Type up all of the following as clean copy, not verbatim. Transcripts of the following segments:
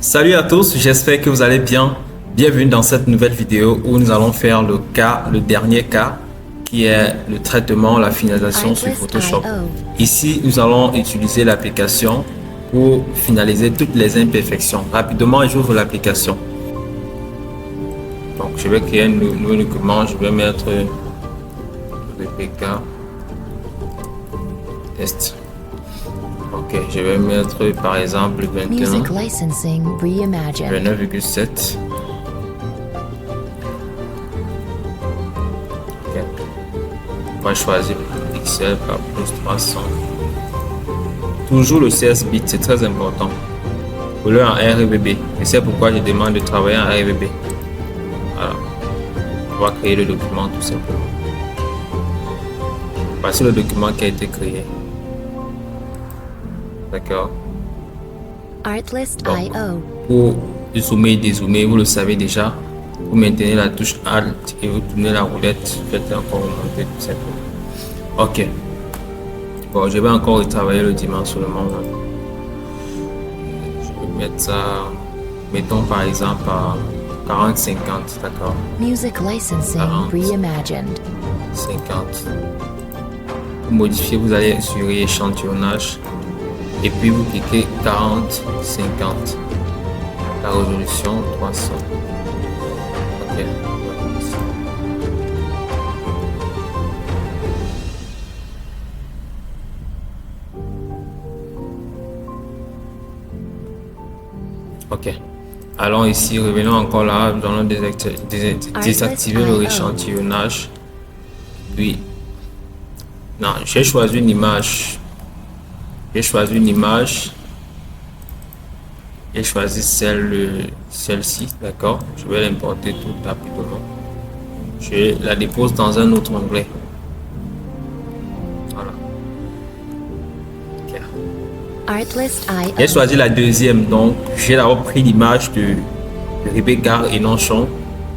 Salut à tous, j'espère que vous allez bien. Bienvenue dans cette nouvelle vidéo où nous allons faire le dernier cas qui est le traitement, la finalisation sur Photoshop. Ici, nous allons utiliser l'application pour finaliser toutes les imperfections. Rapidement, j'ouvre l'application. Donc, je vais créer un nouveau document. Je vais mettre VPK test. Ok, je vais mettre par exemple 21, 29,7. Ok. On va choisir pixel par plus 300. Toujours le 16 bits, c'est très important. Couleur en RGB. Et c'est pourquoi je demande de travailler en RGB. Voilà. On va créer le document tout simplement. Voici le document qui a été créé. D'accord. Artlist.io. Pour zoomer et dézoomer, vous le savez déjà. Vous maintenez la touche Alt et vous tournez la roulette. Faites encore remonter tout simplement. Ok. Bon, je vais encore retravailler le dimensionnement. Je vais mettre ça. Mettons par exemple à 40-50. D'accord. Music licensing reimagined. 50. Pour modifier, vous allez sur échantillonnage. Et puis vous cliquez 40, 50. La résolution 300. Ok. Ok. Allons ici, revenons encore là, nous allons désactiver le échantillonnage. Puis, non, j'ai choisi une image. J'ai choisi une image. J'ai choisi celle-ci, d'accord. Je vais l'importer tout rapidement. Je la dépose dans un autre onglet. Voilà. Okay. Artlist.io. J'ai choisi la deuxième, donc j'ai d'abord pris l'image de Rebecca et Nonchon.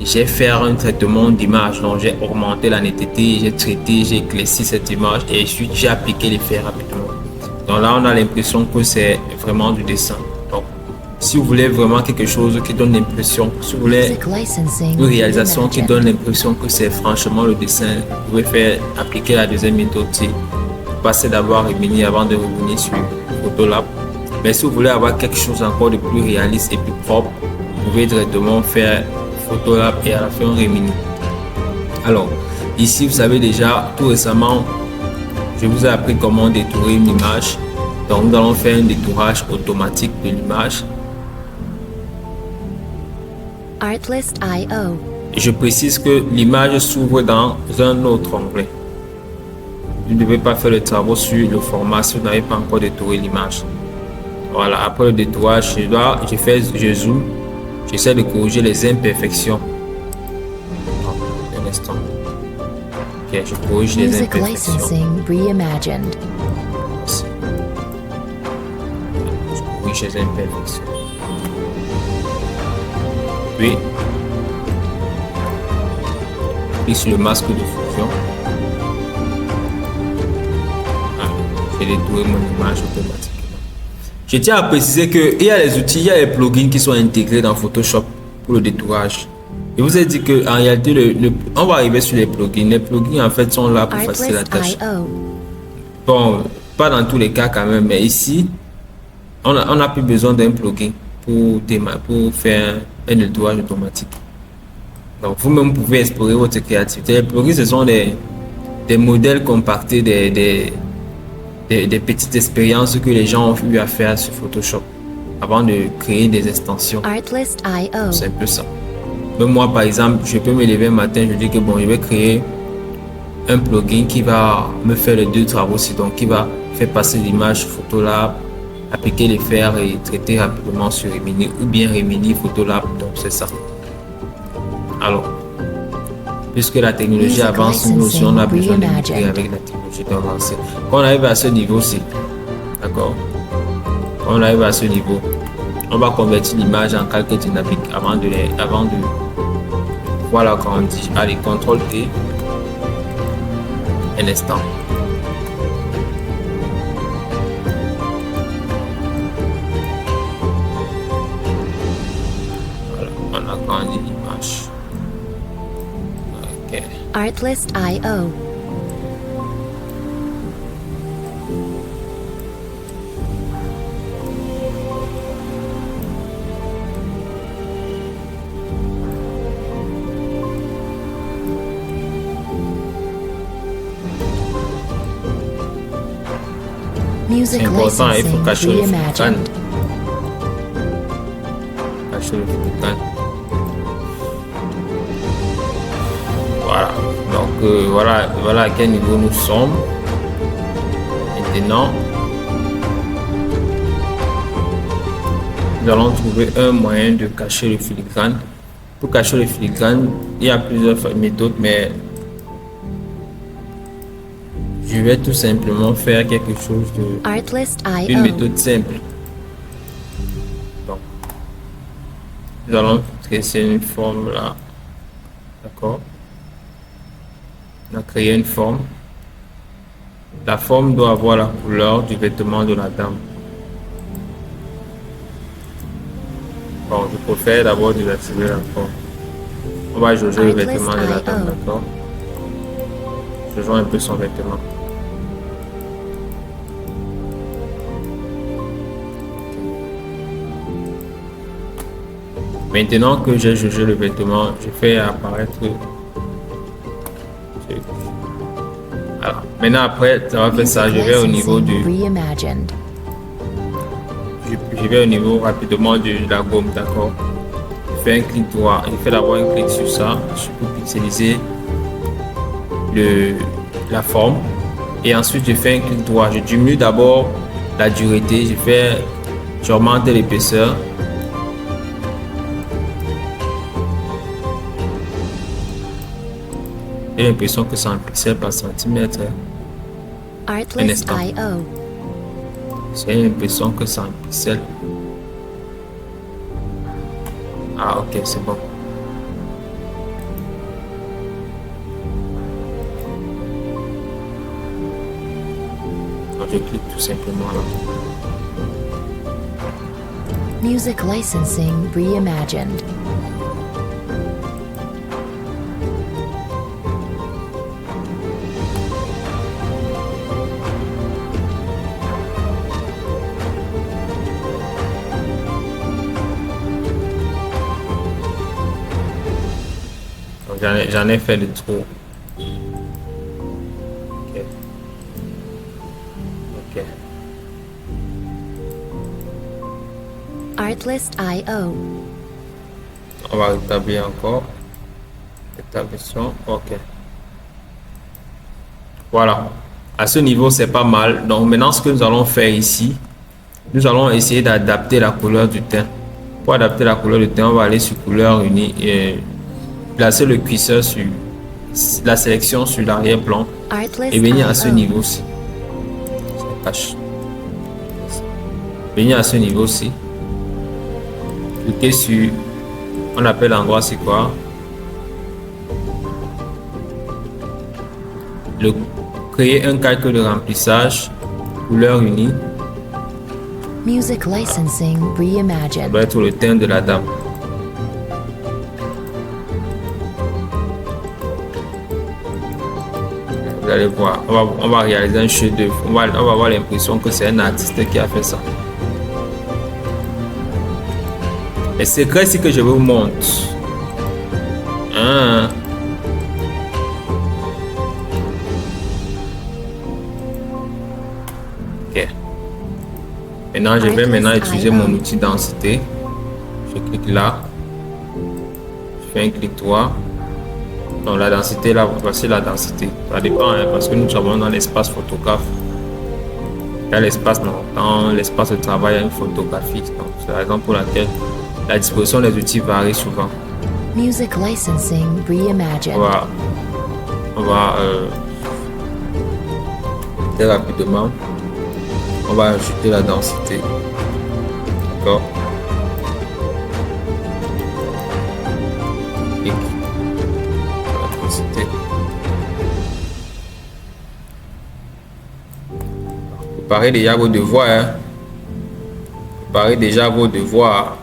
J'ai fait un traitement d'image, donc j'ai augmenté la netteté, j'ai traité, j'ai éclairci cette image et ensuite j'ai appliqué l'effet rapidement. Donc là, on a l'impression que c'est vraiment du dessin. Donc, si vous voulez vraiment quelque chose qui donne l'impression, si vous voulez une réalisation qui donne l'impression que c'est franchement le dessin, vous pouvez faire appliquer la deuxième méthode, c'est passer d'abord à Remini avant de revenir sur Photolab. Mais si vous voulez avoir quelque chose encore de plus réaliste et plus propre, vous pouvez directement faire Photolab et à la fin Remini. Alors, ici, vous savez déjà, tout récemment, je vous ai appris comment détourer une image. Donc nous allons faire un détourage automatique de l'image. Artlist.io. Et je précise que l'image s'ouvre dans un autre onglet. Vous ne devez pas faire le travail sur le format si vous n'avez pas encore détouré l'image. Voilà, après le détourage, je zoome. J'essaie de corriger les imperfections. Un instant. Ok, je corrige les Music imperfections. licensing reimagined. Je corrige les imperfections. Puis, clique sur le masque de fusion. J'ai détouré mon image automatiquement. Je tiens à préciser qu'il y a les outils, il y a les plugins qui sont intégrés dans Photoshop pour le détourage. Je vous ai dit qu'en réalité, on va arriver sur les plugins. Les plugins, en fait, sont là pour faciliter la tâche. Bon, pas dans tous les cas quand même, mais ici, on a plus besoin d'un plugin pour faire un détourage automatique. Donc, vous-même pouvez explorer votre créativité. Les plugins, ce sont des modèles compactés, des petites expériences que les gens ont eu à faire sur Photoshop avant de créer des extensions. Artlist.io. C'est un peu ça. Même moi, par exemple, je peux me lever un matin, je dis que bon, je vais créer un plugin qui va me faire les deux travaux aussi, donc qui va faire passer l'image Photolab, appliquer les fers et traiter rapidement sur Remini ou bien Remini Photolab, donc c'est ça. Alors, puisque la technologie avance, nous aussi on a besoin de migrer avec la technologie avancée. Quand on arrive à ce niveau-ci, d'accord, quand on arrive à ce niveau, on va convertir l'image en calque dynamique avant de voilà quand on dit allez CTRL T un instant. agrandir l'image. Ok. Artlist.io. C'est Music important, il faut licensing cacher le filigrane. reimagined. Cacher le filigrane. Voilà. Donc voilà à quel niveau nous sommes. Maintenant, nous allons trouver un moyen de cacher le filigrane. Pour cacher le filigrane, il y a plusieurs méthodes, mais je vais tout simplement faire quelque chose de une Artlist.io. méthode simple. Donc, nous allons tracer une forme là. D'accord? On a créé une forme. La forme doit avoir la couleur du vêtement de la dame. Bon, je préfère d'abord désactiver la forme. On va jauger le vêtement de la dame, d'accord? Jaugeons un peu son vêtement. Maintenant que j'ai jaugé le vêtement, je fais apparaître. Alors, maintenant après avoir fait ça, je vais au niveau du. Reimagined. Je vais au niveau rapidement de la gomme, d'accord? Je fais un clic droit. Je fais d'abord un clic sur ça. Je peux pixeliser la forme. Et ensuite, je fais un clic droit. Je diminue d'abord la dureté. J'augmente l'épaisseur. J'ai l'impression que c'est en pixels par centimètre. Artlist.io. J'ai l'impression que c'est en pixels. Ah, ok, c'est bon. Donc, je clique tout simplement là. Music licensing reimagined. J'en ai fait le tour. Ok. Ok. Artlist.io. On va rétablir encore. Rétablissons. Ok. Voilà. À ce niveau, c'est pas mal. Donc maintenant, ce que nous allons faire ici, nous allons essayer d'adapter la couleur du teint. Pour adapter la couleur du teint, on va aller sur couleur unie et placer le cuisseur sur la sélection sur l'arrière-plan et venir à ce niveau-ci. Venir à ce niveau-ci. Cliquez sur, on appelle l'endroit, c'est quoi? Créer un calque de remplissage, couleur unie. Music licensing Ça reimagined. va être le teint de la dame. Vous allez voir, on va réaliser un chef-d'œuvre. On va avoir l'impression que c'est un artiste qui a fait ça. Le secret, c'est que je vous montre. Hein? Ok. Maintenant, je vais maintenant utiliser mon outil densité. Je clique là. Je fais un clic droit. Donc la densité là, voici la densité. Ça dépend hein, parce que nous sommes dans l'espace photographe. Il y a l'espace dans l'espace de travail, il y a une photographie. Donc c'est la raison pour laquelle la disposition des outils varie souvent. Music licensing reimagined. On va très rapidement, on va ajouter la densité. D'accord. Clic. La densité. Préparez déjà vos devoirs. Hein. Préparez déjà vos devoirs.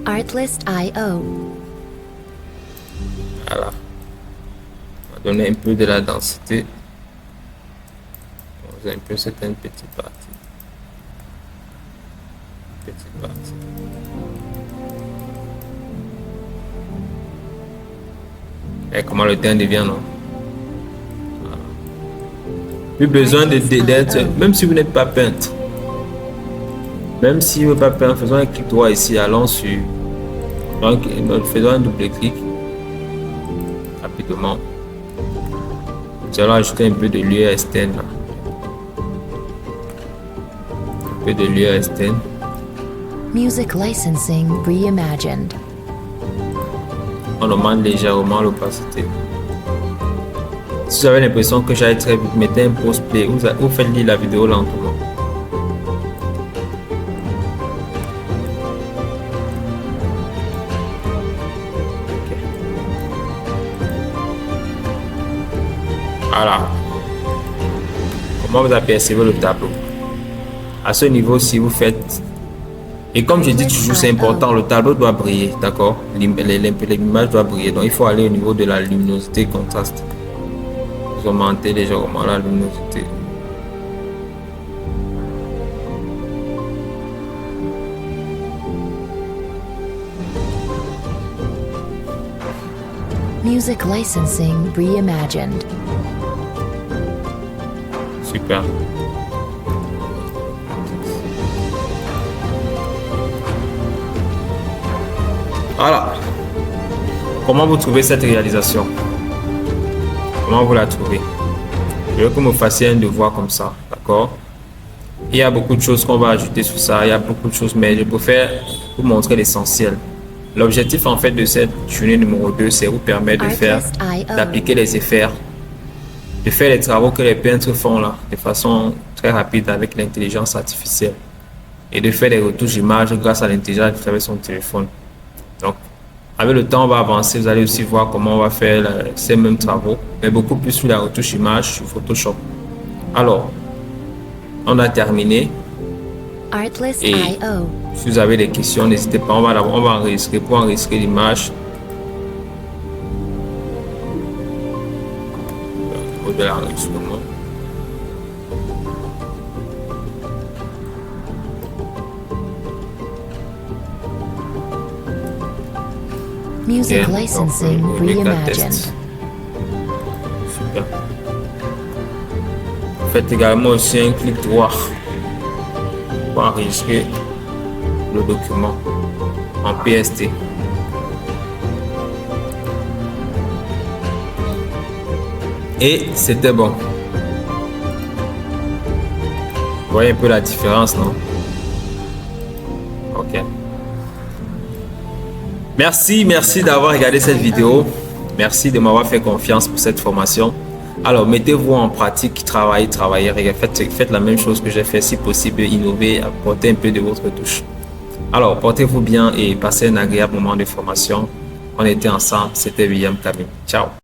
Artlist.io. Voilà. On va donner un peu de la densité. On va un peu certaines petites parties. Petite partie. Et comment le teint devient, non? Voilà. Plus besoin d'être, même si vous n'êtes pas peintre. Même si vous n'êtes pas peintre, faisons un clic droit ici, allons sur. Donc, faisons un double clic. Rapidement. Nous allons ajouter un peu de lueur externe. Là. Un peu de lueur externe. Music licensing reimagined. On augmente légèrement l'opacité. Si vous avez l'impression que j'aille très vite, mettez un pause play ou faites lire la vidéo lentement. Okay. Voilà. Comment vous apercevez le tableau? À ce niveau, si vous faites... Et comme je dis toujours, c'est important, le tableau doit briller, d'accord? L'image doit briller, donc il faut aller au niveau de la luminosité contraste. Vous augmentez légèrement la luminosité. Music licensing reimagined. Super. Voilà. Comment vous trouvez cette réalisation? Comment vous la trouvez? Je veux que vous me fassiez un devoir comme ça, d'accord? Il y a beaucoup de choses qu'on va ajouter sur ça, il y a beaucoup de choses, mais je préfère vous montrer l'essentiel. L'objectif en fait de cette journée numéro 2, c'est vous permettre de faire, d'appliquer les effets, de faire les travaux que les peintres font là, de façon très rapide avec l'intelligence artificielle et de faire les retouches d'images grâce à l'intelligence artificielle avec son téléphone. Donc, avec le temps, on va avancer. Vous allez aussi voir comment on va faire ces mêmes travaux, mais beaucoup plus sur la retouche image sur Photoshop. Alors, on a terminé. Artlist.io. Si vous avez des questions, n'hésitez pas. On va enregistrer pour enregistrer l'image. Au niveau de l'enregistrement. Music licensing reimagined. Super. Faites également aussi un clic droit pour enregistrer le document en PST. Et c'était bon. Vous voyez un peu la différence, non? Ok. Merci d'avoir regardé cette vidéo. Merci de m'avoir fait confiance pour cette formation. Alors, mettez-vous en pratique, travaillez, faites la même chose que j'ai fait, si possible, innovez, apportez un peu de votre touche. Alors, portez-vous bien et passez un agréable moment de formation. On était ensemble, c'était William Camille. Ciao.